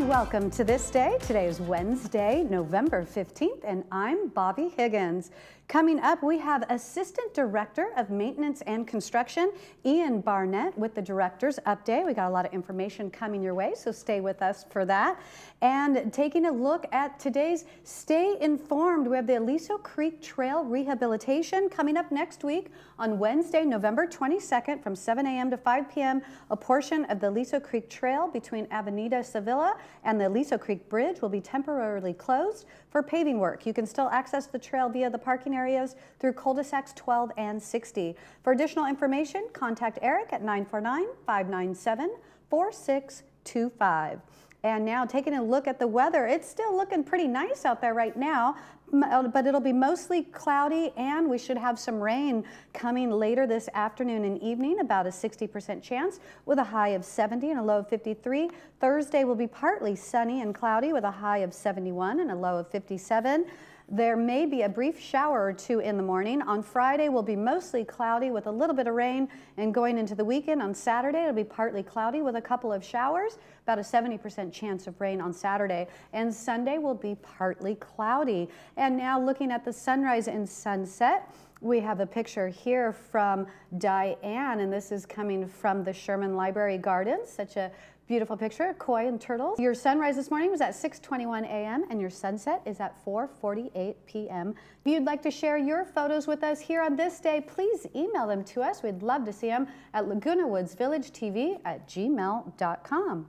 welcome to This Day. Today is Wednesday, November 15th, and I'm Bobby Higgins. Coming up, we have Assistant Director of Maintenance and Construction, Ian Barnett, with the Director's Update. We got a lot of information coming your way, so stay with us for that. And taking a look at today's Stay Informed, we have the Aliso Creek Trail Rehabilitation coming up next week on Wednesday, November 22nd from 7 a.m. to 5 p.m. A portion of the Aliso Creek Trail between Avenida Sevilla and the Aliso Creek Bridge will be temporarily closed for paving work. You can still access the trail via the parking areas through cul-de-sacs 12 and 60. For additional information, contact Eric at 949-597-4625. And now taking a look at the weather, it's still looking pretty nice out there right now, but it'll be mostly cloudy and we should have some rain coming later this afternoon and evening, about a 60% chance with a high of 70 and a low of 53. Thursday will be partly sunny and cloudy with a high of 71 and a low of 57. There may be a brief shower or two in the morning. On Friday will be mostly cloudy with a little bit of rain, and going into the weekend on Saturday it'll be partly cloudy with a couple of showers, about a 70% chance of rain on Saturday, and Sunday will be partly cloudy. And now looking at the sunrise and sunset, we have a picture here from Diane, and this is coming from the Sherman Library Gardens. Such a beautiful picture, koi and turtles. Your sunrise this morning was at 6:21 a.m. and your sunset is at 4:48 p.m. If you'd like to share your photos with us here on This Day, please email them to us. We'd love to see them at Laguna Woods Village TV at gmail.com.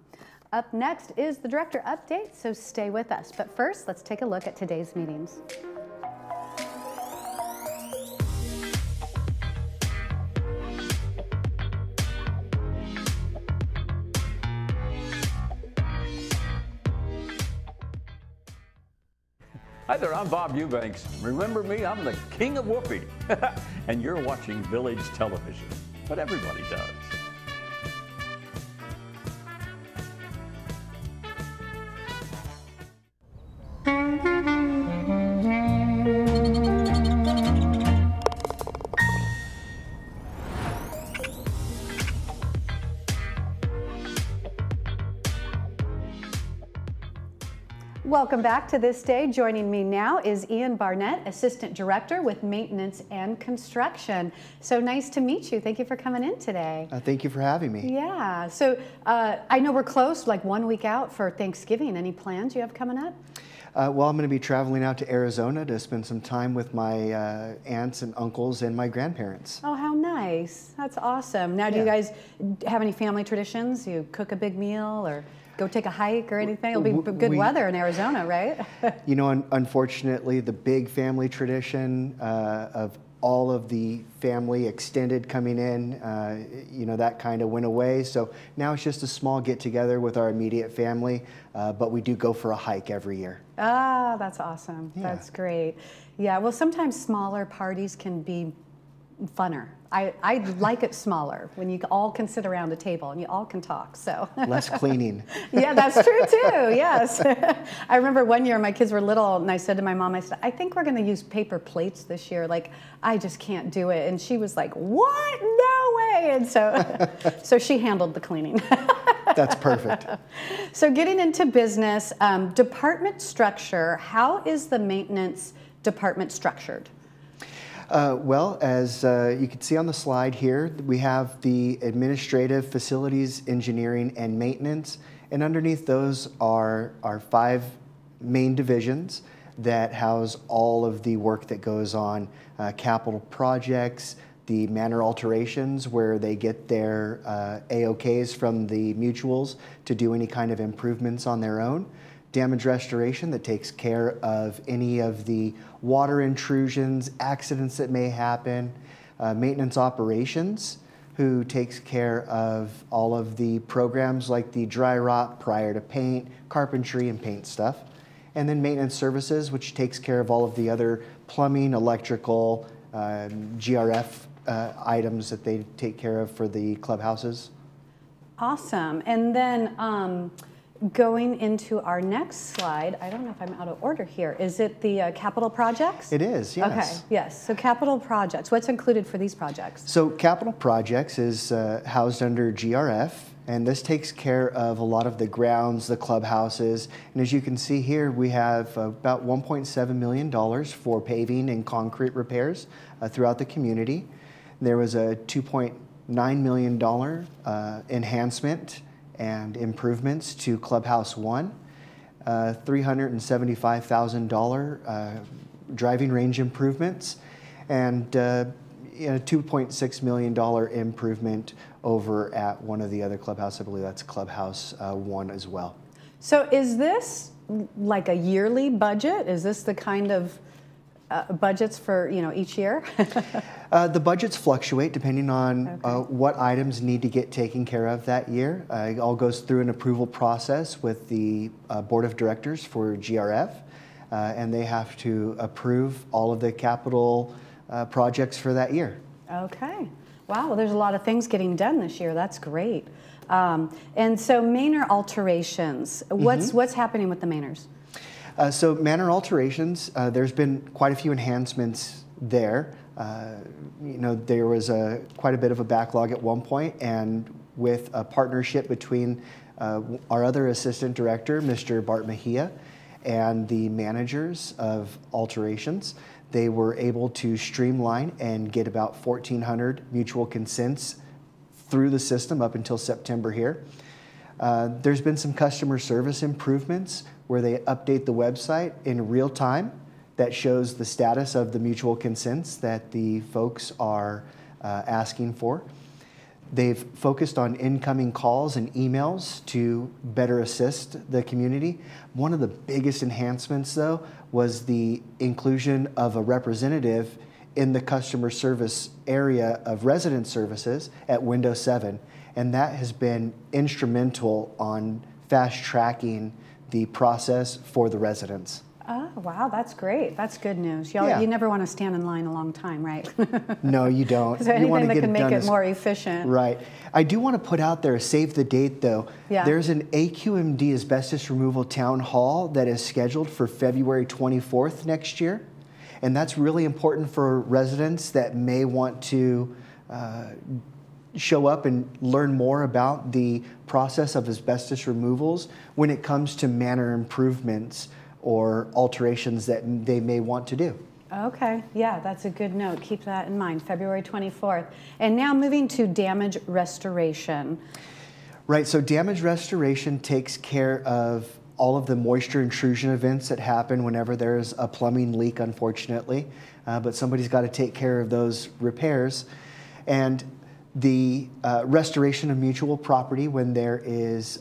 Up next is the Director Update, so stay with us. But first, let's take a look at today's meetings. Hi there, I'm Bob Eubanks. Remember me? I'm the king of whoopee. And you're watching Village Television. But everybody does. Welcome back to This Day. Joining me now is Ian Barnett, Assistant Director with Maintenance and Construction. So nice to meet you. Thank you for coming in today. Thank you for having me. Yeah, so I know we're close, like 1 week out for Thanksgiving. Any plans you have coming up? Well, I'm going to be traveling out to Arizona to spend some time with my aunts and uncles and my grandparents. Oh, how nice. That's awesome. Now, do you guys have any family traditions? You cook a big meal or go take a hike or anything? It'll be good weather in Arizona, right? You know, unfortunately, the big family tradition of all of the family extended coming in, you know, that kind of went away. So now it's just a small get-together with our immediate family, but we do go for a hike every year. Ah, that's awesome. Yeah. That's great. Yeah, well, sometimes smaller parties can be funner. I like it smaller when you all can sit around a table and you all can talk. So less cleaning. Yeah, that's true too. Yes. I remember one year my kids were little and I said to my mom, I said, I think we're going to use paper plates this year. Like, I just can't do it. And she was like, what? No way. And so she handled the cleaning. That's perfect. So getting into business, department structure, how is the maintenance department structured? Well, as you can see on the slide here, we have the administrative, facilities, engineering, and maintenance. And underneath those are our 5 main divisions that house all of the work that goes on. Capital projects, the manor alterations where they get their AOKs from the mutuals to do any kind of improvements on their own. Damage restoration that takes care of any of the water intrusions, accidents that may happen. Maintenance operations, who takes care of all of the programs like the dry rot prior to paint, carpentry and paint stuff. And then maintenance services, which takes care of all of the other plumbing, electrical, GRF items that they take care of for the clubhouses. Awesome. And then going into our next slide, I don't know if I'm out of order here. Is it the capital projects? It is, yes. Okay, yes. So capital projects, what's included for these projects? So capital projects is housed under GRF, And this takes care of a lot of the grounds, the clubhouses. And as you can see here, we have about $1.7 million for paving and concrete repairs throughout the community. There was a $2.9 million enhancement and improvements to Clubhouse 1, $375,000 driving range improvements, and a $2.6 million improvement over at one of the other clubhouses. I believe that's Clubhouse 1 as well. So is this like a yearly budget? Is this the kind of budgets for each year? The budgets fluctuate depending on what items need to get taken care of that year. It all goes through an approval process with the board of directors for GRF, and they have to approve all of the capital projects for that year. Okay. Wow, well, there's a lot of things getting done this year. That's great. And so manor alterations, what's happening with the manors? So manor alterations, there's been quite a few enhancements there. There was quite a bit of a backlog at one point, and with a partnership between our other assistant director, Mr. Bart Mejia, and the managers of alterations, they were able to streamline and get about 1,400 mutual consents through the system up until September here. There's been some customer service improvements where they update the website in real time that shows the status of the mutual consents that the folks are asking for. They've focused on incoming calls and emails to better assist the community. One of the biggest enhancements, though, was the inclusion of a representative in the customer service area of resident services at Window 7. And that has been instrumental on fast tracking the process for the residents. Oh, wow, that's great. That's good news. You never want to stand in line a long time, right? No, you don't. So anything want to that get can it make done it more efficient. Right. I do want to put out there, save the date though. Yeah. There's an AQMD asbestos removal town hall that is scheduled for February 24th next year. And that's really important for residents that may want to show up and learn more about the process of asbestos removals when it comes to manor improvements or alterations that they may want to do. Okay, yeah, that's a good note. Keep that in mind, February 24th. And now moving to damage restoration. Right, so damage restoration takes care of all of the moisture intrusion events that happen whenever there's a plumbing leak, unfortunately. But somebody's got to take care of those repairs. And the restoration of mutual property when there is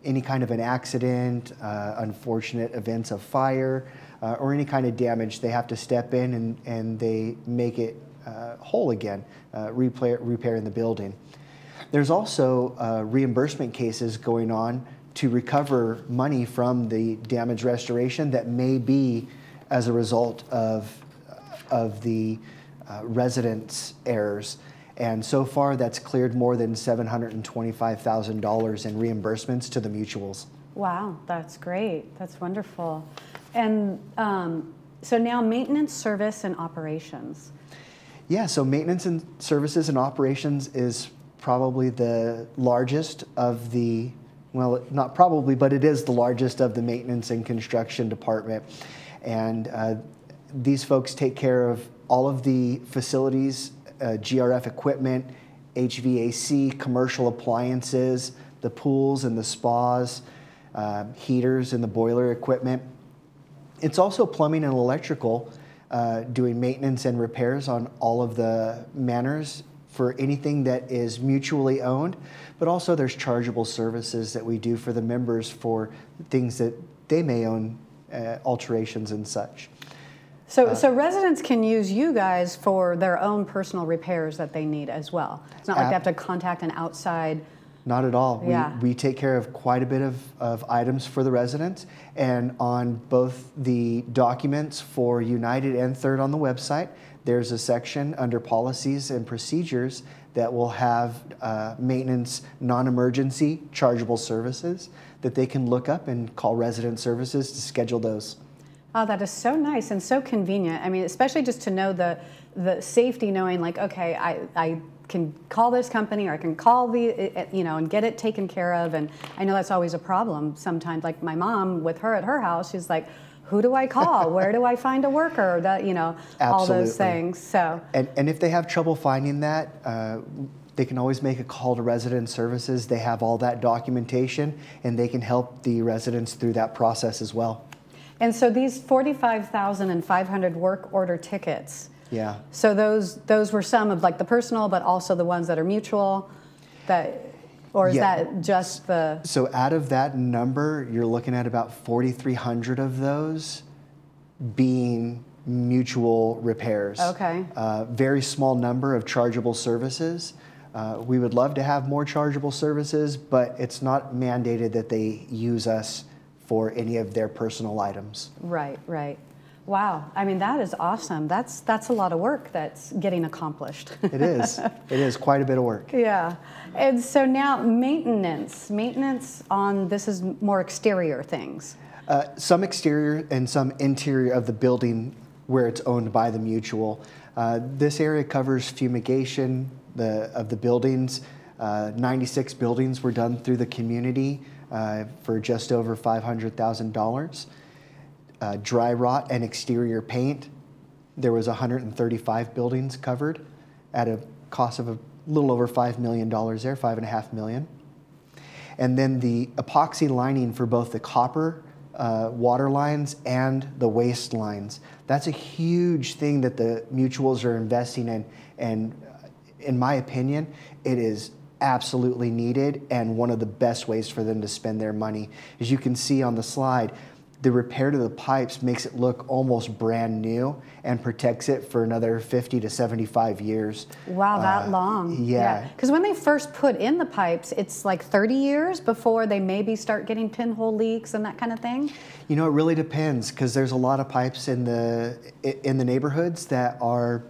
any kind of an accident, unfortunate events of fire, or any kind of damage, they have to step in and they make it whole again, repairing the building. There's also reimbursement cases going on to recover money from the damage restoration that may be as a result of the residents' errors. And so far, that's cleared more than $725,000 in reimbursements to the mutuals. Wow, that's great. That's wonderful. And so now maintenance, service, and operations. Yeah, so maintenance and services and operations is probably the largest of the, well, not probably, but it is the largest of the maintenance and construction department. And these folks take care of all of the facilities, GRF equipment, HVAC, commercial appliances, the pools and the spas, heaters and the boiler equipment. It's also plumbing and electrical, doing maintenance and repairs on all of the manors for anything that is mutually owned, but also there's chargeable services that we do for the members for things that they may own, alterations and such. So residents can use you guys for their own personal repairs that they need as well. It's not like they have to contact an outside. Not at all. Yeah. We take care of quite a bit of items for the residents, and on both the documents for United and Third on the website, there's a section under policies and procedures that will have maintenance, non-emergency, chargeable services that they can look up and call resident services to schedule those. Oh, that is so nice and so convenient. I mean, especially just to know the safety, knowing like, okay, I can call this company, or I can call and get it taken care of. And I know that's always a problem sometimes. Like my mom, with her at her house, she's like, who do I call? Where do I find a worker? That, all those things. So. And if they have trouble finding that, they can always make a call to resident services. They have all that documentation, and they can help the residents through that process as well. And so these 45,500 work order tickets. Yeah. So those were some of like the personal, but also the ones that are mutual. Or is that just the? So out of that number, you're looking at about 4,300 of those being mutual repairs. Okay. Very small number of chargeable services. We would love to have more chargeable services, but it's not mandated that they use us for any of their personal items. Right, right. Wow, I mean, that is awesome. That's a lot of work that's getting accomplished. It is. It is quite a bit of work. Yeah. And so now maintenance on, this is more exterior things. Some exterior and some interior of the building where it's owned by the mutual. This area covers fumigation of the buildings. 96 buildings were done through the community for just over $500,000. Dry rot and exterior paint, there was 135 buildings covered at a cost of a little over $5 million there, $5.5 million. And then the epoxy lining for both the copper water lines and the waste lines. That's a huge thing that the mutuals are investing in, and in my opinion, it is absolutely needed, and one of the best ways for them to spend their money. As you can see on the slide, the repair to the pipes makes it look almost brand new and protects it for another 50 to 75 years. Wow, that long. Yeah. Because when they first put in the pipes, it's like 30 years before they maybe start getting pinhole leaks and that kind of thing? It really depends, because there's a lot of pipes in the neighborhoods that are,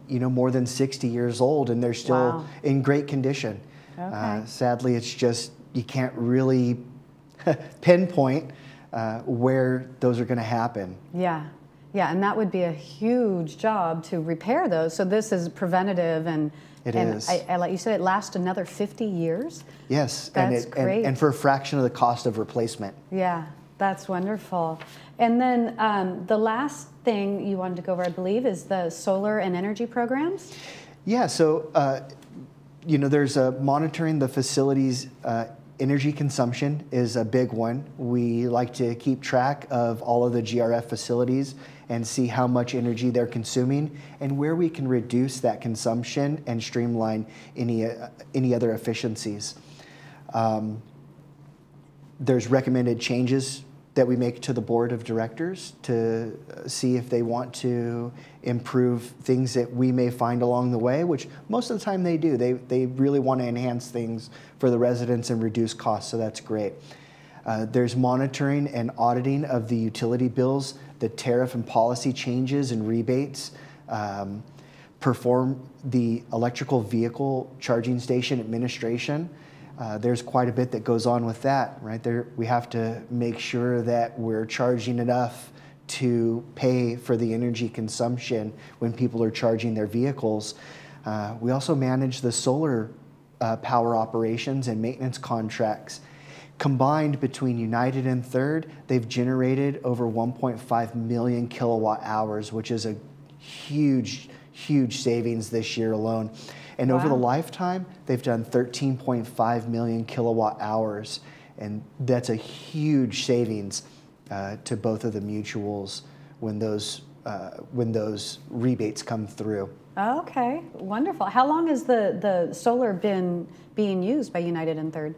more than 60 years old, and they're still in great condition. Okay. Sadly, it's just, you can't really pinpoint where those are going to happen. Yeah, and that would be a huge job to repair those. So this is preventative, and it is. Like you said, it lasts another 50 years. Yes, that's great. And for a fraction of the cost of replacement. Yeah, that's wonderful. And then the last thing you wanted to go over, I believe, is the solar and energy programs. Yeah. So there's monitoring the facilities. Energy consumption is a big one. We like to keep track of all of the GRF facilities and see how much energy they're consuming and where we can reduce that consumption and streamline any other efficiencies. There's recommended changes that we make to the board of directors to see if they want to improve things that we may find along the way, which most of the time they do. They really want to enhance things for the residents and reduce costs, so that's great. There's monitoring and auditing of the utility bills, the tariff and policy changes and rebates, perform the electrical vehicle charging station administration. There's quite a bit that goes on with that, right? We have to make sure that we're charging enough to pay for the energy consumption when people are charging their vehicles. We also manage the solar power operations and maintenance contracts. Combined between United and Third, they've generated over 1.5 million kilowatt hours, which is a huge, huge savings this year alone. And over the lifetime, they've done 13.5 million kilowatt hours. And that's a huge savings to both of the mutuals when those rebates come through. Okay, wonderful. How long has the solar been being used by United and Third?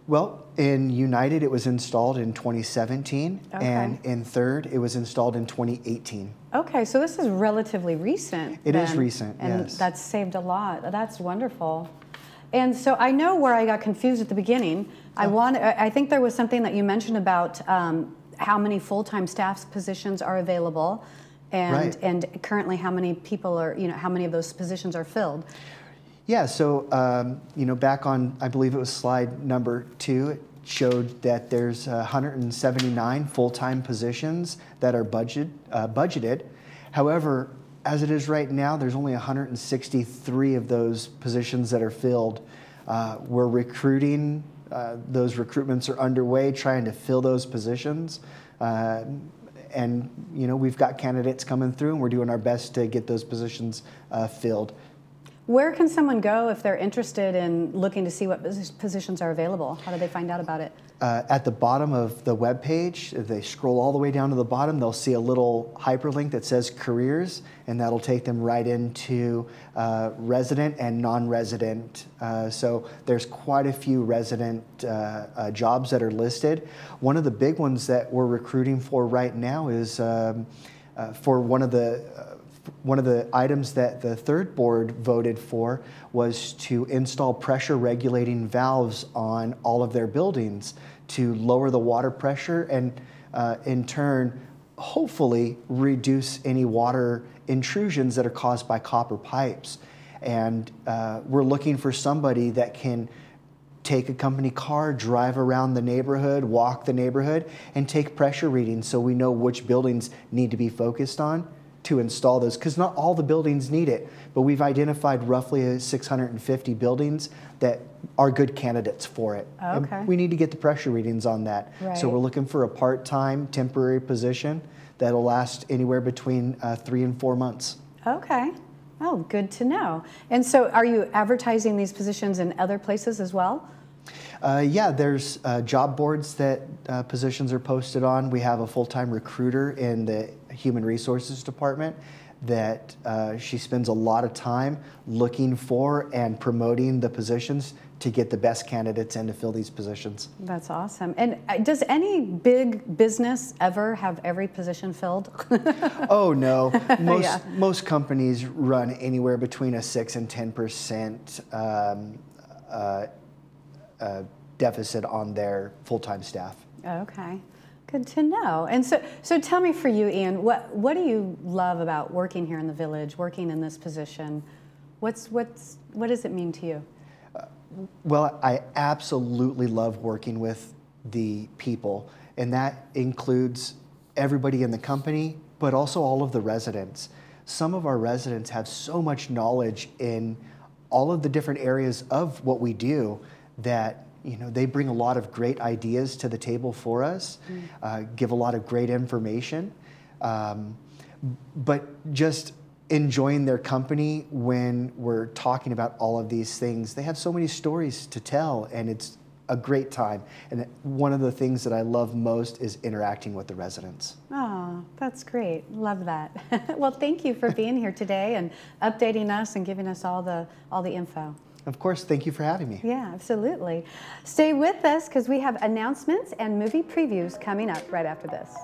Well, in United, it was installed in 2017, and in Third, it was installed in 2018. Okay, so this is relatively recent. It is recent, and yes. That's saved a lot. That's wonderful. And so I know where I got confused at the beginning. I think there was something that you mentioned about how many full-time staff positions are available, and currently how many people are, how many of those positions are filled. Yeah, so back on, I believe it was slide number 2, it showed that there's 179 full-time positions that are budgeted. However, as it is right now, there's only 163 of those positions that are filled. We're recruiting. Those recruitments are underway, trying to fill those positions. And we've got candidates coming through, and we're doing our best to get those positions filled. Where can someone go if they're interested in looking to see what positions are available? How do they find out about it? At the bottom of the web page, if they scroll all the way down to the bottom, they'll see a little hyperlink that says careers, and that'll take them right into resident and non-resident. So there's quite a few resident jobs that are listed. One of the big ones that we're recruiting for right now is for one of the items that the third board voted for was to install pressure regulating valves on all of their buildings to lower the water pressure and in turn hopefully reduce any water intrusions that are caused by copper pipes. And we're looking for somebody that can take a company car, drive around the neighborhood, walk the neighborhood, and take pressure readings so we know which buildings need to be focused on to install those, because not all the buildings need it, but we've identified roughly 650 buildings that are good candidates for it. Okay. And we need to get the pressure readings on that. Right. So we're looking for a part-time temporary position that'll last anywhere between 3 and 4 months. Okay. Oh, good to know. And so are you advertising these positions in other places as well? Yeah, there's job boards that positions are posted on. We have a full-time recruiter in the Human Resources Department that she spends a lot of time looking for and promoting the positions to get the best candidates in to fill these positions. That's awesome. And does any big business ever have every position filled? Oh, no. Yeah. Most companies run anywhere between a 6 and 10% deficit on their full-time staff. Okay, good to know. And so tell me, for you, Ian, what do you love about working here in the village, working in this position? What does it mean to you? Well, I absolutely love working with the people, and that includes everybody in the company, but also all of the residents. Some of our residents have so much knowledge in all of the different areas of what we do that they bring a lot of great ideas to the table for us, give a lot of great information, but just enjoying their company when we're talking about all of these things. They have so many stories to tell, and it's a great time. And one of the things that I love most is interacting with the residents. Oh, that's great. Love that. Well, thank you for being here today and updating us and giving us all the info. Of course, thank you for having me. Yeah, absolutely. Stay with us because we have announcements and movie previews coming up right after this.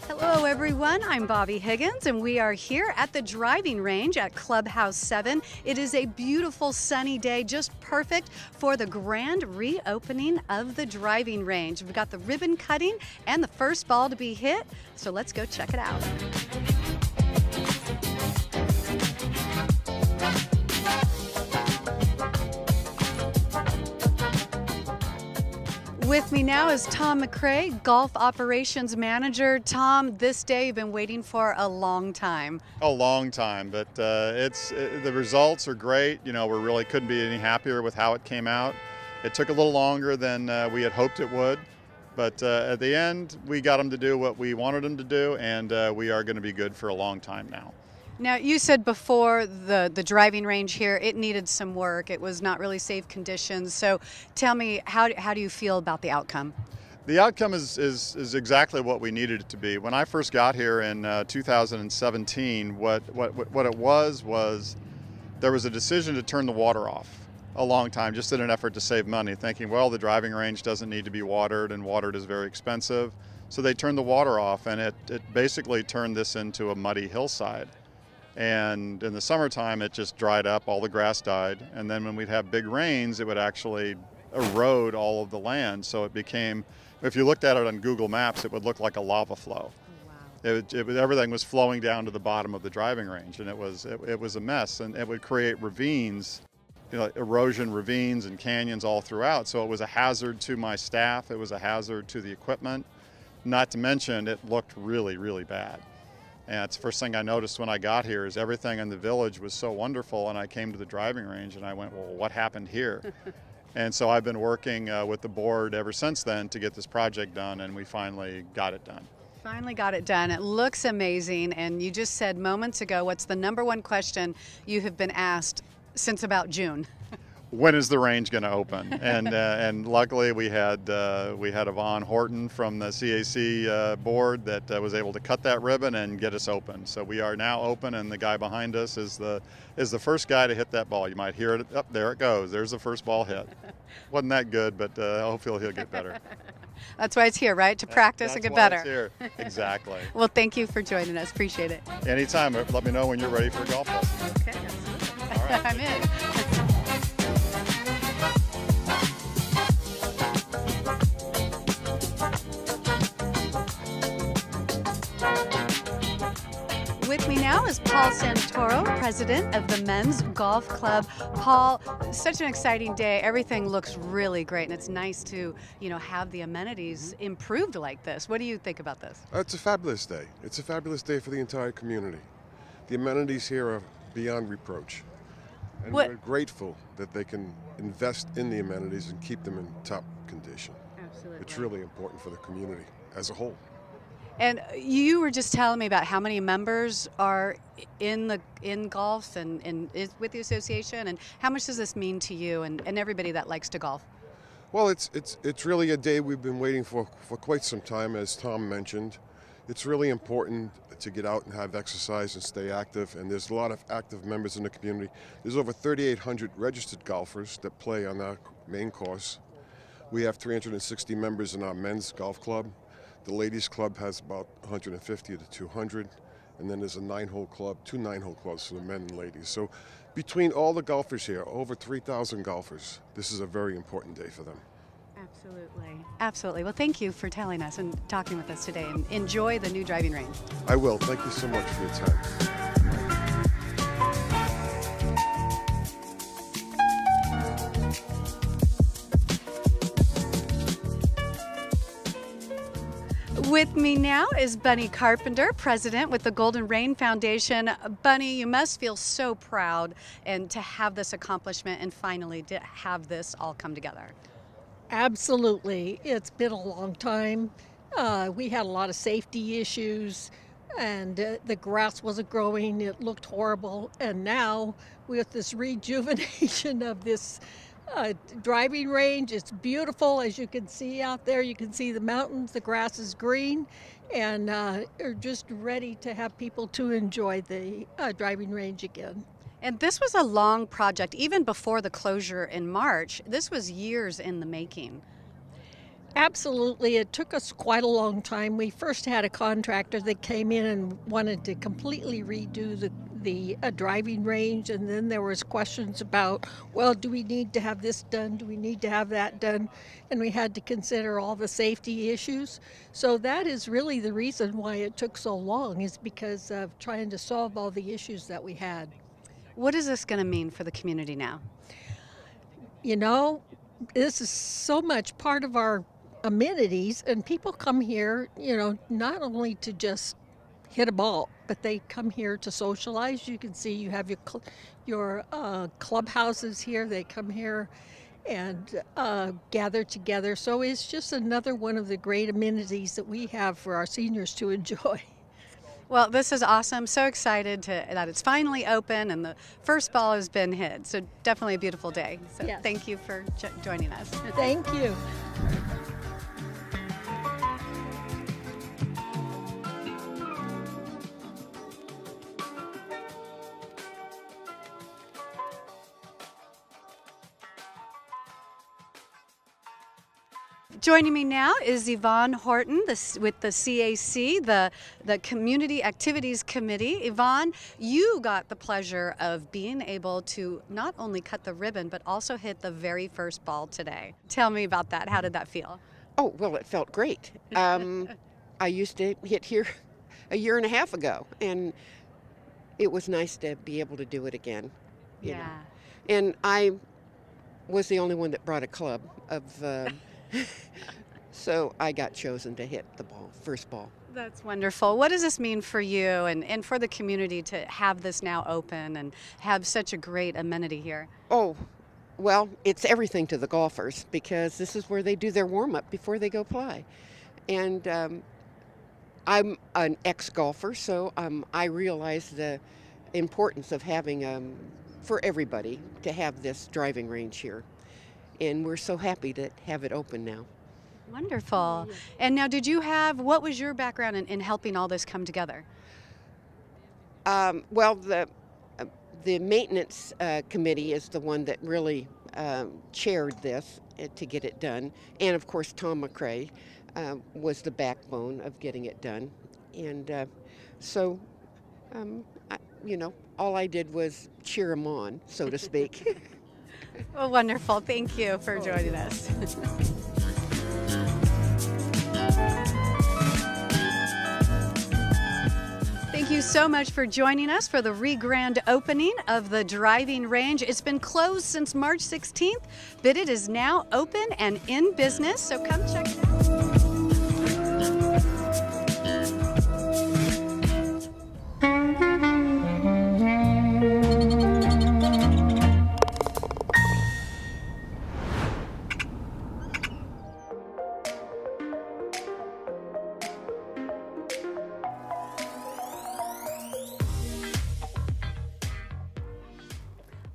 Hello everyone, I'm Bobby Higgins and we are here at the driving range at Clubhouse 7. It is a beautiful sunny day, just perfect for the grand reopening of the driving range. We've got the ribbon cutting and the first ball to be hit, so let's go check it out. With me now is Tom McCrae, Golf Operations Manager. Tom, this day you've been waiting for a long time. A long time, but the results are great. We really couldn't be any happier with how it came out. It took a little longer than we had hoped it would, but at the end we got them to do what we wanted them to do, and we are going to be good for a long time now. Now, you said before the driving range here, it needed some work. It was not really safe conditions. So tell me, how do you feel about the outcome? The outcome is exactly what we needed it to be. When I first got here in 2017, what it was there was a decision to turn the water off. a long time, just in an effort to save money, thinking, well, the driving range doesn't need to be watered, and watered is very expensive. So they turned the water off, and it basically turned this into a muddy hillside. And in the summertime, it just dried up, all the grass died. And then when we'd have big rains, it would actually erode all of the land. So it became, if you looked at it on Google Maps, it would look like a lava flow. Everything was flowing down to the bottom of the driving range, and it was a mess, and it would create ravines, erosion ravines and canyons all throughout. So it was a hazard to my staff. It was a hazard to the equipment. Not to mention, it looked really, really bad. And it's the first thing I noticed when I got here is everything in the village was so wonderful, and I came to the driving range and I went, well, what happened here? And so I've been working with the board ever since then to get this project done, and we finally got it done. Finally got it done. It looks amazing, and you just said moments ago, what's the #1 question you have been asked since about June? When is the range going to open? And luckily we had Yvonne Horton from the CAC board that was able to cut that ribbon and get us open. So we are now open, and the guy behind us is the first guy to hit that ball. You might hear it. Up there it goes. There's the first ball hit. Wasn't that good, but hopefully he'll get better. That's why it's here, right? To practice and get better. That's why it's here. Exactly. Well, thank you for joining us. Appreciate it. Anytime. Let me know when you're ready for a golf lesson. Okay, absolutely. All right. I'm in. With me now is Paul Santoro, president of the Men's Golf Club. Paul, such an exciting day. Everything looks really great, and it's nice to, have the amenities improved like this. What do you think about this? It's a fabulous day. It's a fabulous day for the entire community. The amenities here are beyond reproach. And we're grateful that they can invest in the amenities and keep them in top condition. Absolutely. It's really important for the community as a whole. And you were just telling me about how many members are in golf and is with the association, and how much does this mean to you and everybody that likes to golf? Well, it's really a day we've been waiting for quite some time, as Tom mentioned. It's really important to get out and have exercise and stay active, and there's a lot of active members in the community. There's over 3,800 registered golfers that play on our main course. We have 360 members in our men's golf club. The ladies club has about 150 to 200, and then there's a 9-hole club, 2 9-hole clubs for the men and ladies. So between all the golfers here, over 3,000 golfers, this is a very important day for them. Absolutely. Absolutely. Well, thank you for telling us and talking with us today, and enjoy the new driving range. I will. Thank you so much for your time. With me now is Bunny Carpenter, president with the Golden Rain Foundation. Bunny, you must feel so proud and to have this accomplishment and finally to have this all come together. Absolutely. It's been a long time. We had a lot of safety issues, and the grass wasn't growing. It looked horrible. And now with this rejuvenation of this driving range, it's beautiful. As you can see out there, you can see the mountains, the grass is green, and are just ready to have people to enjoy the driving range again. And this was a long project, even before the closure in March. This was years in the making. Absolutely. It took us quite a long time. We first had a contractor that came in and wanted to completely redo the driving range, and then there was questions about, well, do we need to have this done? Do we need to have that done? And we had to consider all the safety issues. So that is really the reason why it took so long, is because of trying to solve all the issues that we had. What is this going to mean for the community now? This is so much part of our amenities, and people come here, not only to just hit a ball, but they come here to socialize. You can see you have your clubhouses here. They come here and gather together. So it's just another one of the great amenities that we have for our seniors to enjoy. Well, this is awesome. So excited that it's finally open and the first ball has been hit. So definitely a beautiful day. So yes. Thank you for joining us. Thank you. Joining me now is Yvonne Horton with the CAC, the Community Activities Committee. Yvonne, you got the pleasure of being able to not only cut the ribbon, but also hit the very first ball today. Tell me about that. How did that feel? Oh, well, it felt great. I used to hit here a year and a half ago, and it was nice to be able to do it again. You know. And I was the only one that brought a club of... so I got chosen to hit the first ball. That's wonderful. What does this mean for you and for the community to have this now open and have such a great amenity here? Oh, well, it's everything to the golfers because this is where they do their warm-up before they go play. And I'm an ex-golfer, so I realize the importance of having, for everybody, to have this driving range here. And we're so happy to have it open now. Wonderful. And now, what was your background in helping all this come together? Well, the maintenance committee is the one that really chaired this to get it done. And of course, Tom McCrae was the backbone of getting it done. And so, you know, all I did was cheer him on, so to speak. Well, wonderful. Thank you for joining us. Thank you so much for joining us for the re-grand opening of the driving range. It's been closed since March 16th, but it is now open and in business, so come check it out.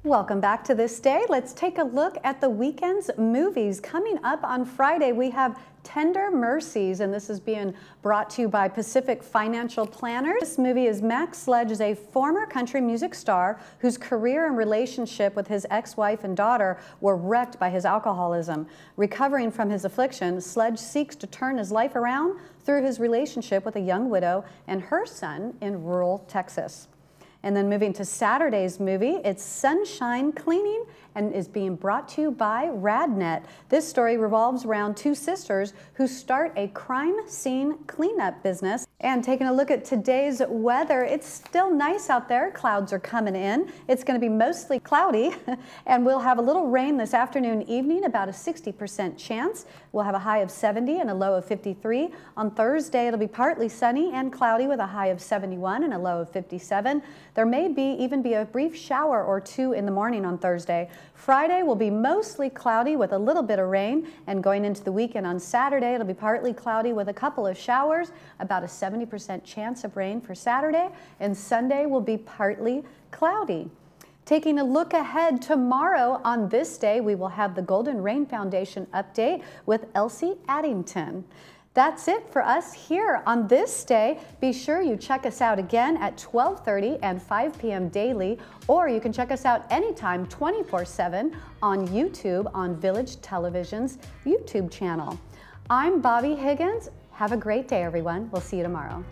Welcome back to This Day. Let's take a look at the weekend's movies. Coming up on Friday, we have Tender Mercies, and this is being brought to you by Pacific Financial Planners. This movie is Max Sledge is a former country music star whose career and relationship with his ex-wife and daughter were wrecked by his alcoholism. Recovering from his affliction, Sledge seeks to turn his life around through his relationship with a young widow and her son in rural Texas. And then moving to Saturday's movie, it's Sunshine Cleaning and is being brought to you by RadNet. This story revolves around two sisters who start a crime scene cleanup business. And taking a look at today's weather, it's still nice out there. Clouds are coming in. It's going to be mostly cloudy, and we'll have a little rain this afternoon, evening, about a 60% chance. We'll have a high of 70 and a low of 53. On Thursday, it'll be partly sunny and cloudy with a high of 71 and a low of 57. There may even be a brief shower or two in the morning on Thursday. Friday will be mostly cloudy with a little bit of rain, and going into the weekend on Saturday, it'll be partly cloudy with a couple of showers, about a 70% chance of rain for Saturday, and Sunday will be partly cloudy. Taking a look ahead, tomorrow on This Day, we will have the Golden Rain Foundation update with Elsie Addington. That's it for us here on This Day. Be sure you check us out again at 12:30 and 5 p.m. daily, or you can check us out anytime 24/7 on YouTube on Village Television's YouTube channel. I'm Bobby Higgins. Have a great day, everyone. We'll see you tomorrow.